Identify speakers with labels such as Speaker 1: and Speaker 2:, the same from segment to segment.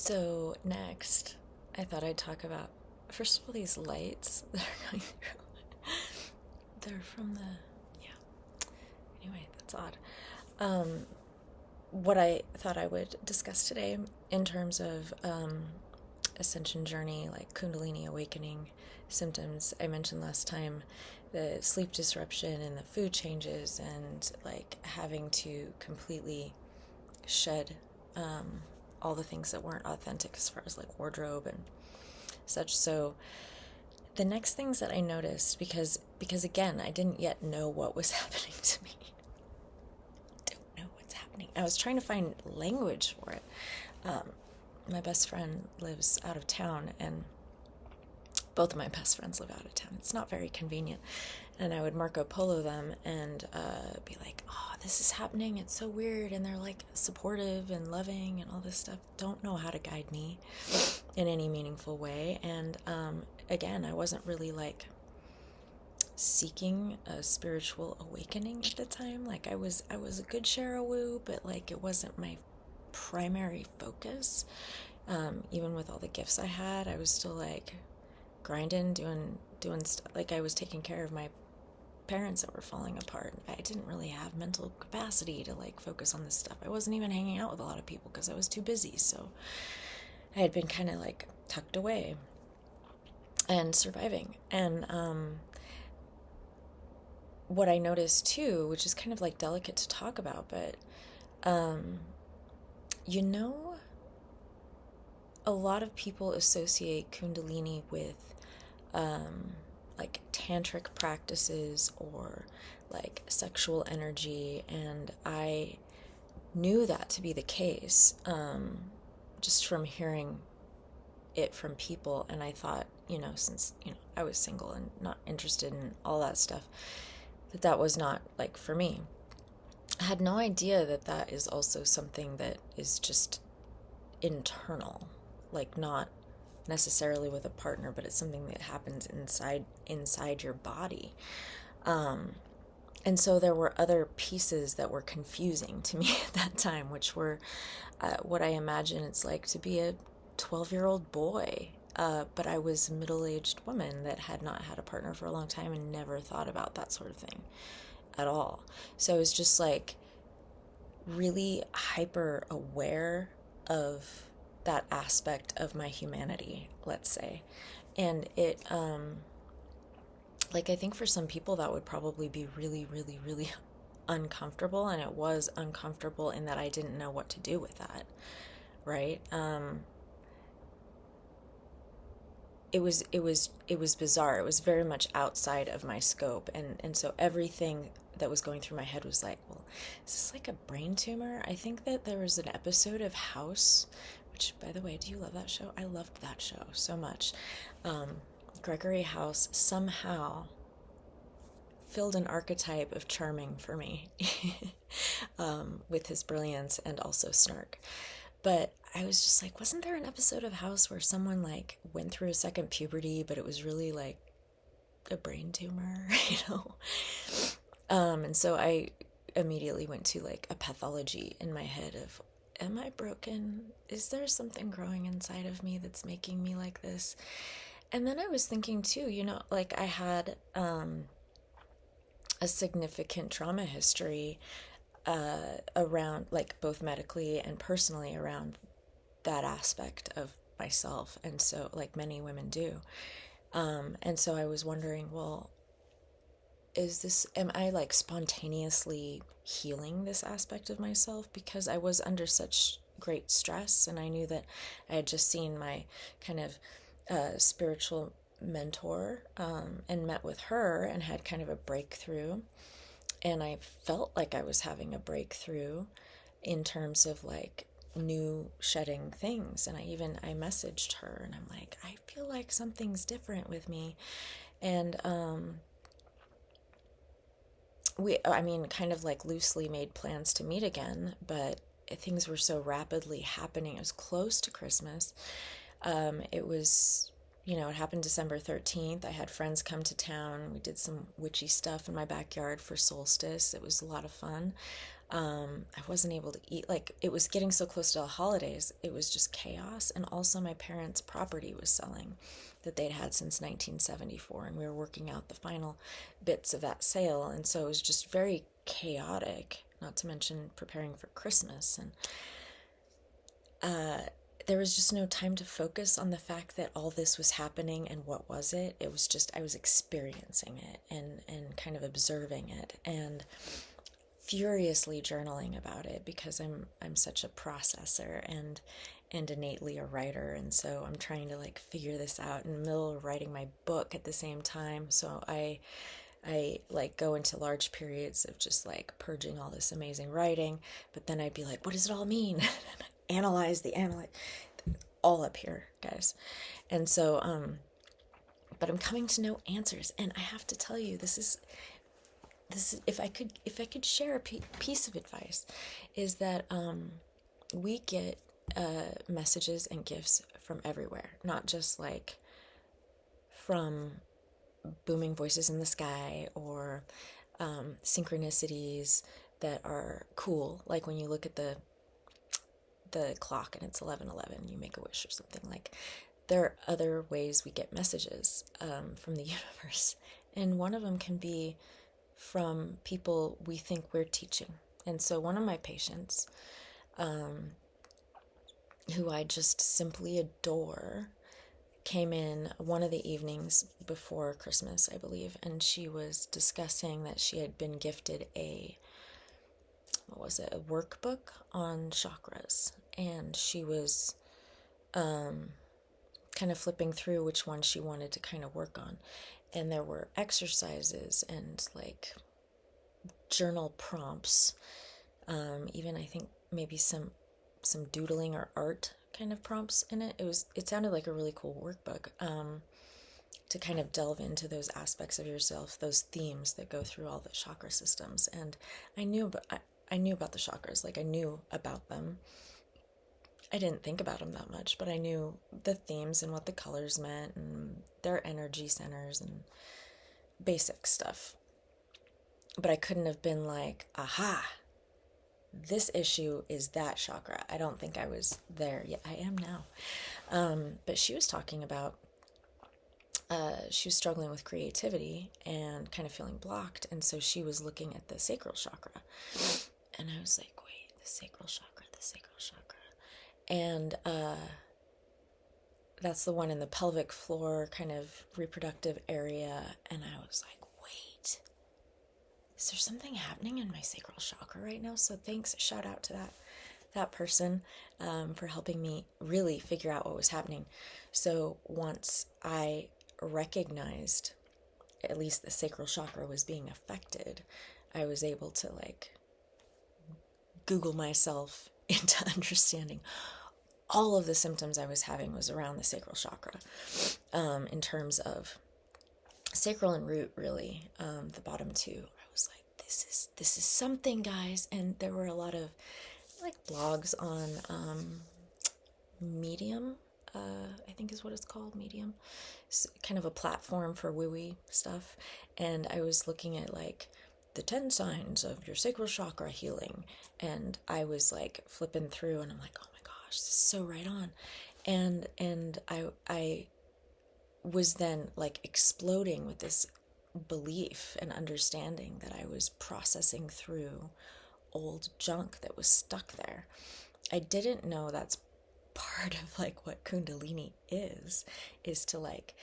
Speaker 1: So next, I thought I'd talk about, first of all, these lights that are going through. They're from the, yeah. Anyway, that's odd. Um, what I thought I would discuss today in terms of ascension journey, like Kundalini awakening symptoms. I mentioned last time the sleep disruption and the food changes and like having to completely shed all the things that weren't authentic as far as like wardrobe and such. So the next things that I noticed, because again, I didn't yet know what was happening to me. I don't know what's happening. I was trying to find language for it. My best friend lives out of town, and both of my best friends live out of town. It's not very convenient. And I would Marco Polo them and be like, oh, this is happening. It's so weird. And they're like supportive and loving and all this stuff. Don't know how to guide me in any meaningful way. And again, I wasn't really like seeking a spiritual awakening at the time. Like I was a good Sherawoo, but like it wasn't my primary focus. Even with all the gifts I had, I was still like grinding, doing stuff. Like I was taking care of my parents that were falling apart. I didn't really have mental capacity to like focus on this stuff. I wasn't even hanging out with a lot of people because I was too busy. So I had been kind of like tucked away and surviving. And what I noticed too, which is kind of like delicate to talk about, but you know, a lot of people associate Kundalini with like tantric practices or like sexual energy, and I knew that to be the case just from hearing it from people. And I thought, since I was single and not interested in all that stuff, that was not like for me. I had no idea that that is also something that is just internal, like not necessarily with a partner, but it's something that happens inside your body. And so there were other pieces that were confusing to me at that time, which were what I imagine it's like to be a 12-year-old boy. But I was a middle-aged woman that had not had a partner for a long time and never thought about that sort of thing at all. So it was just like really hyper aware of that aspect of my humanity, let's say. And it, like, I think for some people that would probably be really, really, really uncomfortable. And it was uncomfortable in that I didn't know what to do with that, right? It was bizarre. It was very much outside of my scope. And so everything that was going through my head was like, well, is this like a brain tumor? I think that there was an episode of House, which, by the way, do you love that show? I loved that show so much. Gregory House somehow filled an archetype of charming for me with his brilliance and also snark. But I was just like, wasn't there an episode of House where someone like went through a second puberty, but it was really like a brain tumor, And so I immediately went to like a pathology in my head of, am I broken? Is there something growing inside of me that's making me like this? And then I was thinking too, like I had a significant trauma history around, like both medically and personally, around that aspect of myself. And so, like many women do. And so I was wondering, well, am I like spontaneously healing this aspect of myself? Because I was under such great stress, and I knew that I had just seen my kind of spiritual mentor and met with her and had kind of a breakthrough. And I felt like I was having a breakthrough in terms of like new shedding things. And I messaged her and I'm like, I feel like something's different with me. And kind of like loosely made plans to meet again, but things were so rapidly happening. It was close to Christmas. It was, it happened December 13th. I had friends come to town. We did some witchy stuff in my backyard for solstice. It was a lot of fun. I wasn't able to eat. Like, it was getting so close to the holidays, it was just chaos. And also, my parents' property was selling that they'd had since 1974, and we were working out the final bits of that sale. And so it was just very chaotic, not to mention preparing for Christmas. And there was just no time to focus on the fact that all this was happening and what was it. It was just, I was experiencing it and kind of observing it and furiously journaling about it, because I'm such a processor and innately a writer, and so I'm trying to like figure this out in the middle of writing my book at the same time. So I like go into large periods of just like purging all this amazing writing, but then I'd be like, what does it all mean? Analyze all up here, guys. And so but I'm coming to no answers, and I have to tell you, this is if I could share a piece of advice, is that we get messages and gifts from everywhere, not just like from booming voices in the sky or synchronicities that are cool, like when you look at the clock and it's 11:11, you make a wish or something. Like, there are other ways we get messages from the universe, and one of them can be from people we think we're teaching. And so one of my patients, who I just simply adore, came in one of the evenings before Christmas, I believe, and she was discussing that she had been gifted a workbook on chakras, and she was kind of flipping through which one she wanted to kind of work on, and there were exercises and like journal prompts, even I think maybe some doodling or art kind of prompts in it. It sounded like a really cool workbook, to kind of delve into those aspects of yourself, those themes that go through all the chakra systems. And I knew about the chakras, like I knew about them. I didn't think about them that much, but I knew the themes and what the colors meant and their energy centers and basic stuff. But I couldn't have been like, aha, this issue is that chakra. I don't think I was there yet. I am now. But she was talking about, she was struggling with creativity and kind of feeling blocked. And so she was looking at the sacral chakra. And I was like, wait, the sacral chakra. And that's the one in the pelvic floor, kind of reproductive area. And I was like, wait, is there something happening in my sacral chakra right now? So thanks, shout out to that person for helping me really figure out what was happening. So once I recognized at least the sacral chakra was being affected, I was able to like Google myself into understanding all of the symptoms I was having was around the sacral chakra, in terms of sacral and root, really, the bottom two. I was like, this is something, guys. And there were a lot of like blogs on Medium, I think is what it's called, Medium. It's kind of a platform for woo-wee stuff. And I was looking at like the 10 signs of your sacral chakra healing. And I was like flipping through and I'm like, oh my gosh, this is so right on. And I was then like exploding with this belief and understanding that I was processing through old junk that was stuck there. I didn't know that's part of like what Kundalini is to like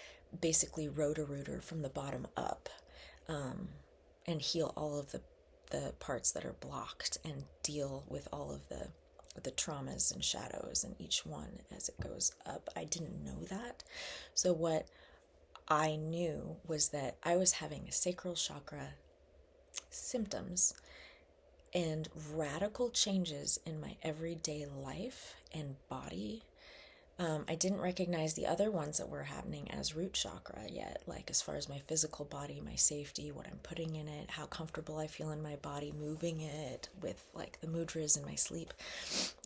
Speaker 1: basically rotor-rooter from the bottom up, and heal all of the parts that are blocked and deal with all of the traumas and shadows in each one as it goes up. I didn't know that. So what I knew was that I was having sacral chakra symptoms and radical changes in my everyday life and body. I didn't recognize the other ones that were happening as root chakra yet, like as far as my physical body, my safety, what I'm putting in it, how comfortable I feel in my body, moving it with like the mudras in my sleep.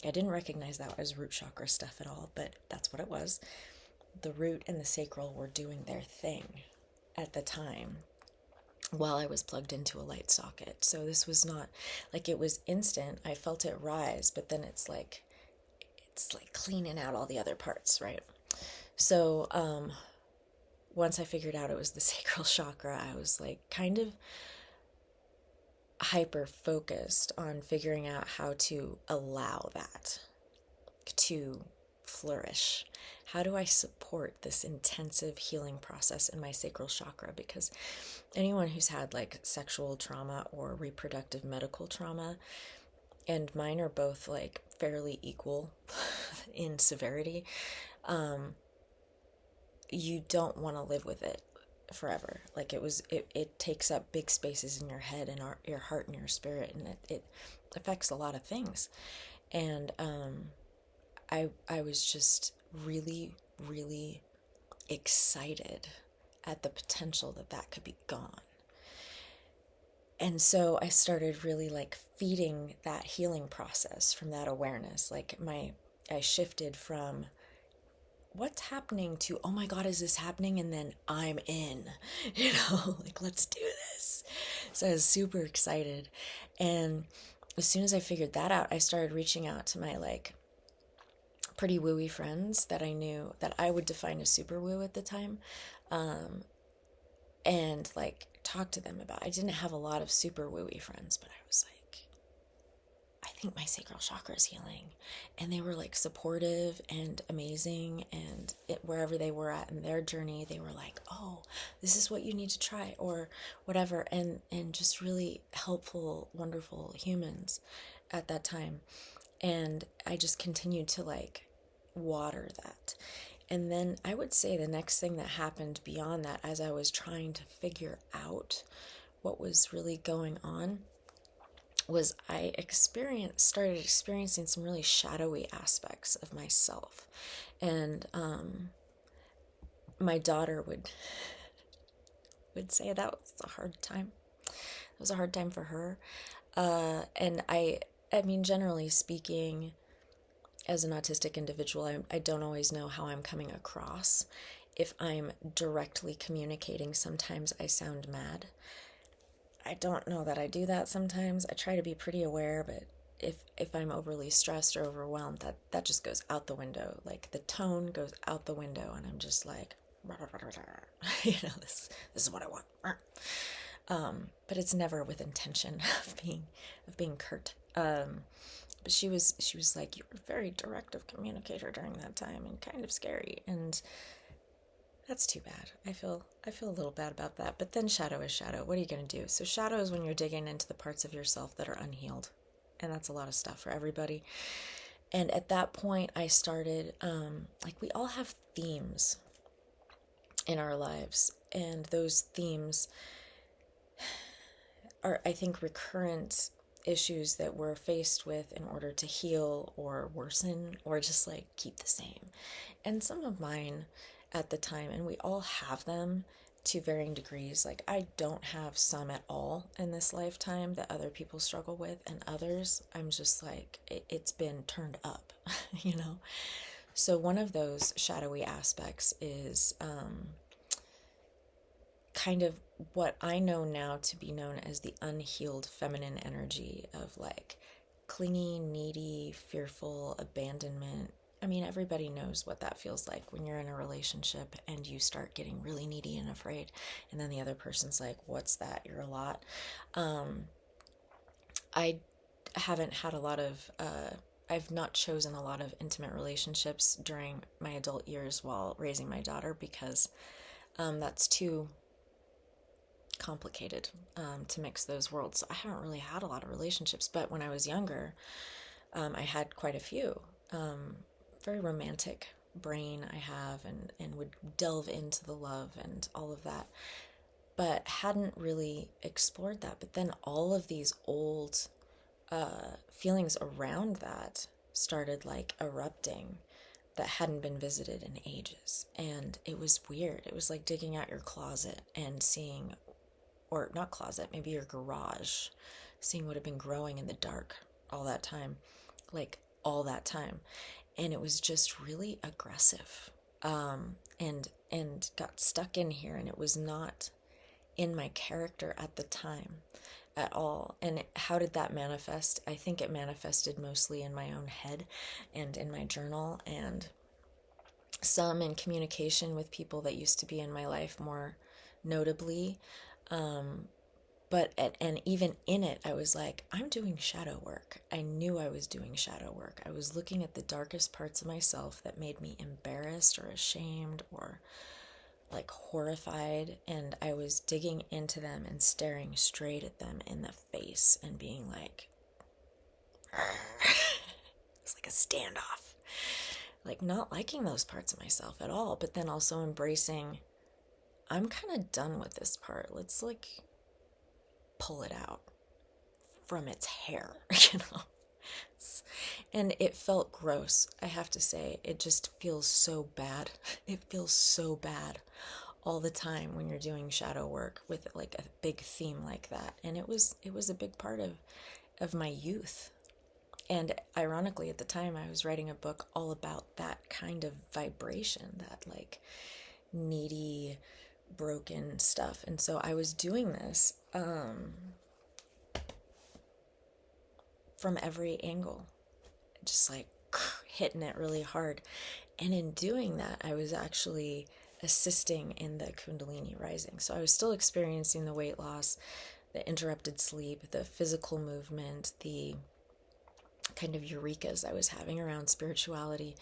Speaker 1: I didn't recognize that as root chakra stuff at all, but that's what it was. The root and the sacral were doing their thing at the time. while I was plugged into a light socket. So this was not like it was instant. I felt it rise, but then it's like cleaning out all the other parts, right? So once I figured out it was the sacral chakra, I was like kind of hyper focused on figuring out how to allow that to flourish. How do I support this intensive healing process in my sacral chakra? Because anyone who's had like sexual trauma or reproductive medical trauma, and mine are both like fairly equal in severity, you don't want to live with it forever. Like it takes up big spaces in your head and your heart and your spirit, and it affects a lot of things. And I was just really, really excited at the potential that could be gone. And so I started really like feeding that healing process from that awareness. Like I shifted from what's happening to, oh my God, is this happening? And then I'm in, like, let's do this. So I was super excited. And as soon as I figured that out, I started reaching out to my like pretty wooey friends that I knew that I would define as super woo at the time. And like talk to them about, I didn't have a lot of super wooey friends, but I was like, I think my sacral chakra is healing. And they were like supportive and amazing. And wherever they were at in their journey, they were like, oh, this is what you need to try or whatever. And just really helpful, wonderful humans at that time. And I just continued to like water that. And then I would say the next thing that happened beyond that, as I was trying to figure out what was really going on, was I started experiencing some really shadowy aspects of myself. And my daughter would say that was a hard time. It was a hard time for her. And I mean, generally speaking, as an autistic individual, I don't always know how I'm coming across. If I'm directly communicating, sometimes I sound mad. I don't know that I do that sometimes. I try to be pretty aware, but if I'm overly stressed or overwhelmed, that just goes out the window. Like the tone goes out the window, and I'm just like, this is what I want. But it's never with intention of being curt. But she was like, you were a very directive communicator during that time and kind of scary. And that's too bad. I feel a little bad about that. But then shadow is shadow. What are you going to do? So shadow is when you're digging into the parts of yourself that are unhealed. And that's a lot of stuff for everybody. And at that point, I started, like we all have themes in our lives. And those themes are, I think, recurrent issues that we're faced with in order to heal or worsen or just like keep the same. And some of mine at the time, and we all have them to varying degrees. Like I don't have some at all in this lifetime that other people struggle with, and others I'm just like, it's been turned up, So one of those shadowy aspects is kind of what I know now to be known as the unhealed feminine energy of like clingy, needy, fearful, abandonment. I mean, everybody knows what that feels like when you're in a relationship and you start getting really needy and afraid, and then the other person's like, what's that? You're a lot. I haven't had a lot of, I've not chosen a lot of intimate relationships during my adult years while raising my daughter because that's too complicated to mix those worlds. So I haven't really had a lot of relationships, but when I was younger, I had quite a few. Very romantic brain I have, and would delve into the love and all of that, but hadn't really explored that. But then all of these old feelings around that started like erupting that hadn't been visited in ages. And it was weird. It was like digging out your closet and seeing, or not closet, maybe your garage, seeing what had been growing in the dark all that time, like all that time. And it was just really aggressive, and got stuck in here, and it was not in my character at the time at all. And how did that manifest? I think it manifested mostly in my own head and in my journal, and some in communication with people that used to be in my life more notably. And even in it, I was like, I'm doing shadow work. I knew I was doing shadow work. I was looking at the darkest parts of myself that made me embarrassed or ashamed or like horrified, and I was digging into them and staring straight at them in the face and being like, it's like a standoff, like not liking those parts of myself at all, but then also embracing, I'm kind of done with this part. Let's like pull it out from its hair, you know? And it felt gross, I have to say. It just feels so bad. It feels so bad all the time when you're doing shadow work with like a big theme like that. And it was a big part of my youth. And ironically, at the time, I was writing a book all about that kind of vibration, that like needy, broken stuff. And so I was doing this from every angle, just like hitting it really hard. And in doing that, I was actually assisting in the Kundalini rising. So I was still experiencing the weight loss, the interrupted sleep, the physical movement, the kind of eurekas I was having around spirituality.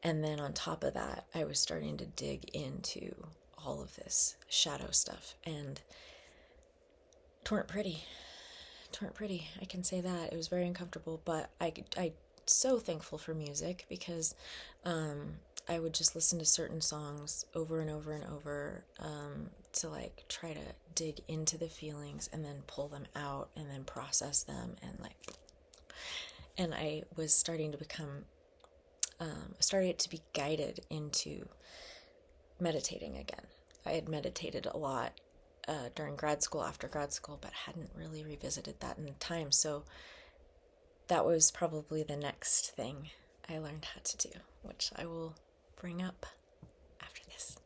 Speaker 1: And then on top of that, I was starting to dig into all of this shadow stuff, and torn pretty. I can say that. It was very uncomfortable, but I so thankful for music, because I would just listen to certain songs over and over and over to like try to dig into the feelings and then pull them out and then process them, and I was starting to become started to be guided into meditating again. I had meditated a lot during grad school, after grad school, but hadn't really revisited that in time. So that was probably the next thing I learned how to do, which I will bring up after this.